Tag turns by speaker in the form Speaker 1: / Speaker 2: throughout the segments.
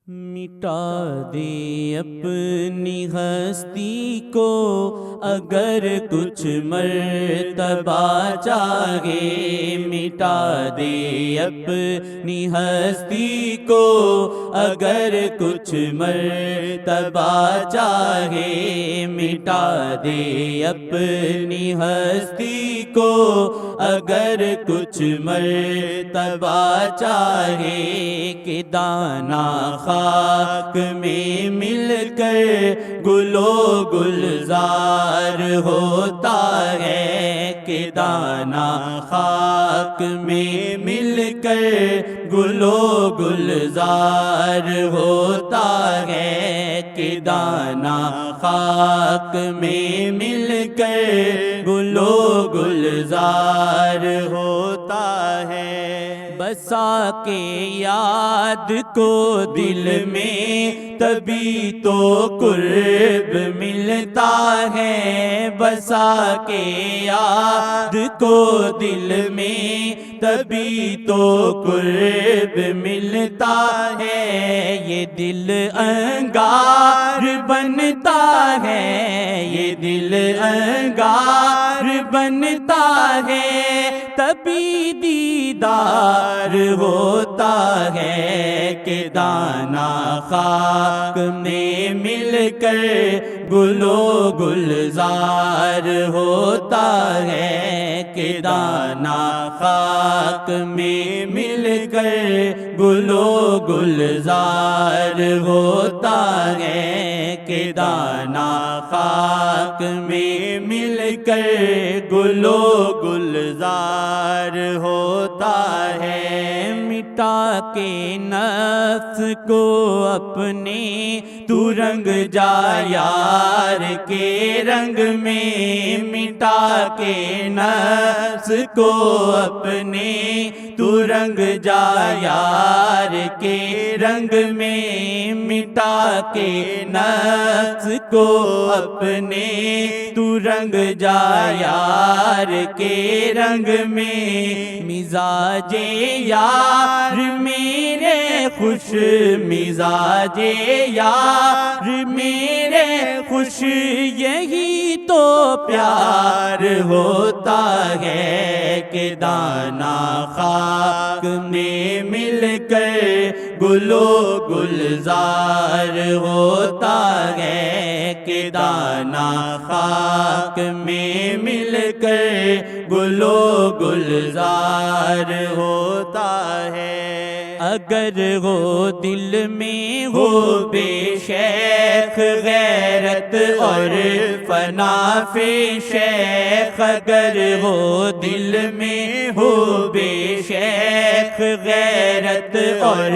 Speaker 1: مٹا دے اپنی ہستی کو اگر کچھ مرتبہ چاہے، مٹا دے اپنی ہستی کو اگر کچھ مرتبہ چاہے، مٹا دے اپنی ہستی کو اگر کچھ مرتبہ چاہے، کہ دانا خاک میں مل کر گل و گلزار ہوتا ہے، کہ دانا خاک میں مل کر گل و گلزار ہوتا ہے، کہ دانا خاک میں مل کر گل و گلزار ہوتا ہے۔ بسا کے یاد کو دل میں تبھی تو قرب ملتا ہے، بسا کے یاد کو دل میں تبھی تو قرب ملتا ہے، یہ دل انگار بنتا ہے، یہ دل انگار بنتا ہے، تبھی دیدار ہوتا ہے، کہ دانا خاک میں مل کر گل و گلزار ہوتا ہے، کہ دانا خاک میں مل کر گل و گلزار ہوتا ہے، کہ دانا خاک میں مل کر گل و گلزار ہوتا ہے۔ مٹا کے نفس کو اپنے تو رنگ جا یار کے رنگ میں، مٹا کے نفس کو اپنے تو رنگ جا یار کے رنگ میں، مٹا کے نفس کو اپنے تو رنگ جا یار کے رنگ میں، مزاج یار میرے خوش، مزاج یار میرے خوش، یہی تو پیار ہوتا ہے، کہ دانا خاک میں مل کر گل و گلزار ہوتا ہے، کہ دانا خاک میں مل کر گل و گلزار ہوتا ہے۔ اگر وہ دل میں ہو بے شیخ غیرت اور فنا فی شیخ، اگر وہ دل میں ہو بے شیخ غیرت اور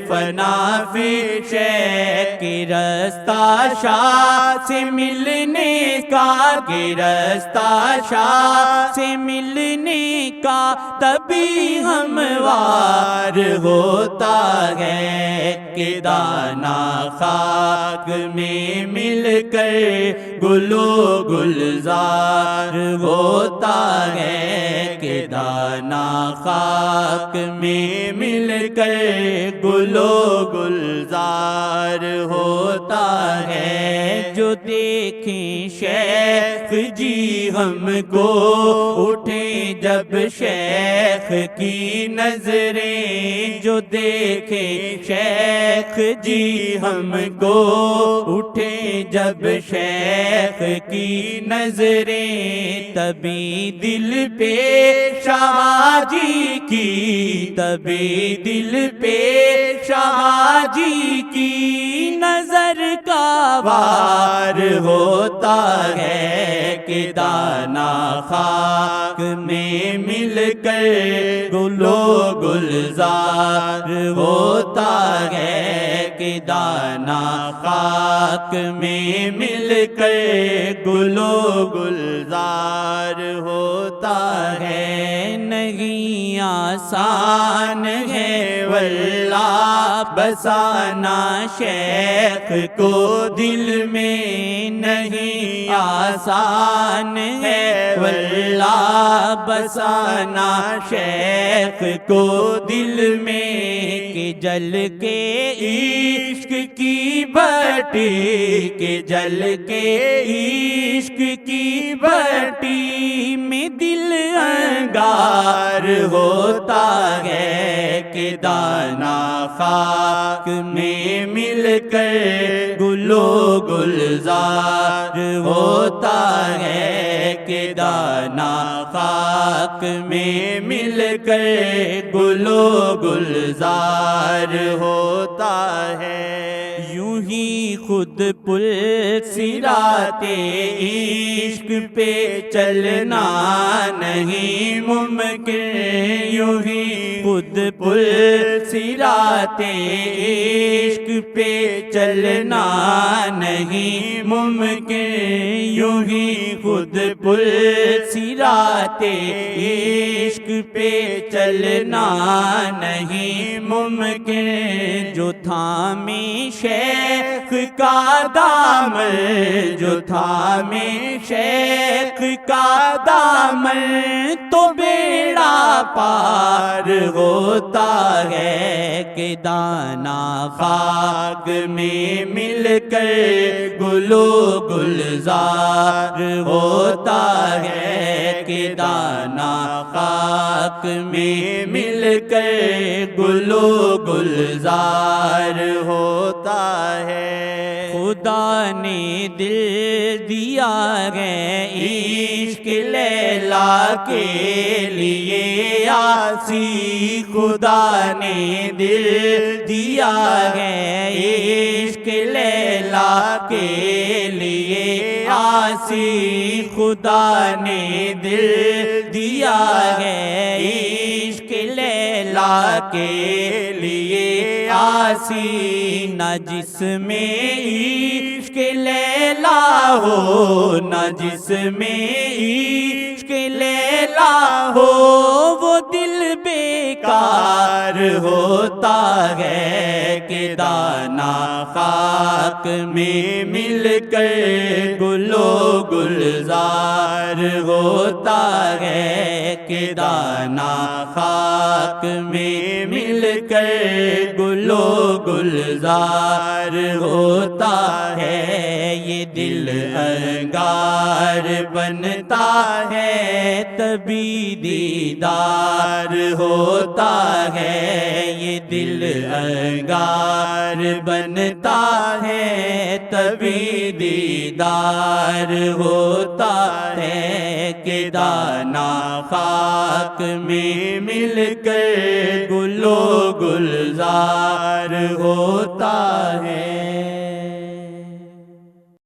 Speaker 1: فنا فی شیخ، کہ رستہ شاہ سے ملنے کا، کہ رستہ شاہ سے ملنے کا تبھی ہموار ہوتا ہے، کہ دانا خاک میں مل کر گل و گلزار ہوتا ہے، کہ دانا خاک میں مل کر گل و گلزار ہوتا ہے۔ جو دیکھیں شیخ جی ہم کو اٹھیں جب شیخ کی نظریں، جو دیکھیں شیخ جی ہم کو اٹھیں جب شیخ کی نظریں، تبھی دل پہ شاہ جی کی، تبھی دل پہ شاہ جی کی نظر کا وار ہوتا ہے، کہ دانا خاک میں مل کر گل و گلزار ہوتا ہے، کہ دانا خاک میں مل کر گل و گلزار ہوتا ہے۔ نہیں آسان ہے واللہ بسانا شیخ کو دل میں، نہیں آسان ہے واللہ بسانا شیخ کو دل میں، کہ جل کے عشق کی بھٹی، کہ جل کے عشق کی بھٹی میں دل انگار ہوتا ہے، کہ دانا خاک میں مل کر گل و گلزار ہوتا ہے، کہ دانا خاک میں مل کر گل و گلزار ہوتا ہے۔ یوں ہی خود پل صراط عشق پہ چلنا نہیں ممکن، یوں ہی خود پل صراط عشق پہ چلنا نہیں ممکن، یوں ہی خود پل صراط عشق پہ چلنا نہیں ممکن۔ جو تھامے شیخ کا دامن، جو تھامے شیخ کا دامن، تو بیڑا پار ہوتا ہے، کہ دانا خاک میں مل کر گل و گلزار ہوتا ہے، کہ دانا خاک میں مل کر گل و گلزار ہوتا ہے۔ خدا نے دل دیا ہے عشق لیلا کے لیے آسی، خدا نے دل دیا ہے عشق لیلا کے لیے آسی، خدا نے دل دیا ہے عشق لیلا کے لیے آسی۔ نہ جس میں عشق لیلا ہو، نہ جس میں عشق لیلا ہو، وہ دل بیکار ہوتا ہے، کہ دانا خاک میں مل کر گل و گلزار ہوتا ہے، کہ دانا خاک میں مل کر گل و گلزار ہوتا ہے۔ یہ دل انگار بنتا ہے تبھی دیدار ہوتا ہے، یہ دل انگار بنتا ہے تبھی دیدار ہوتا ہے، کہ دانا خاک میں مل کر گل و گلزار ہوتا ہے۔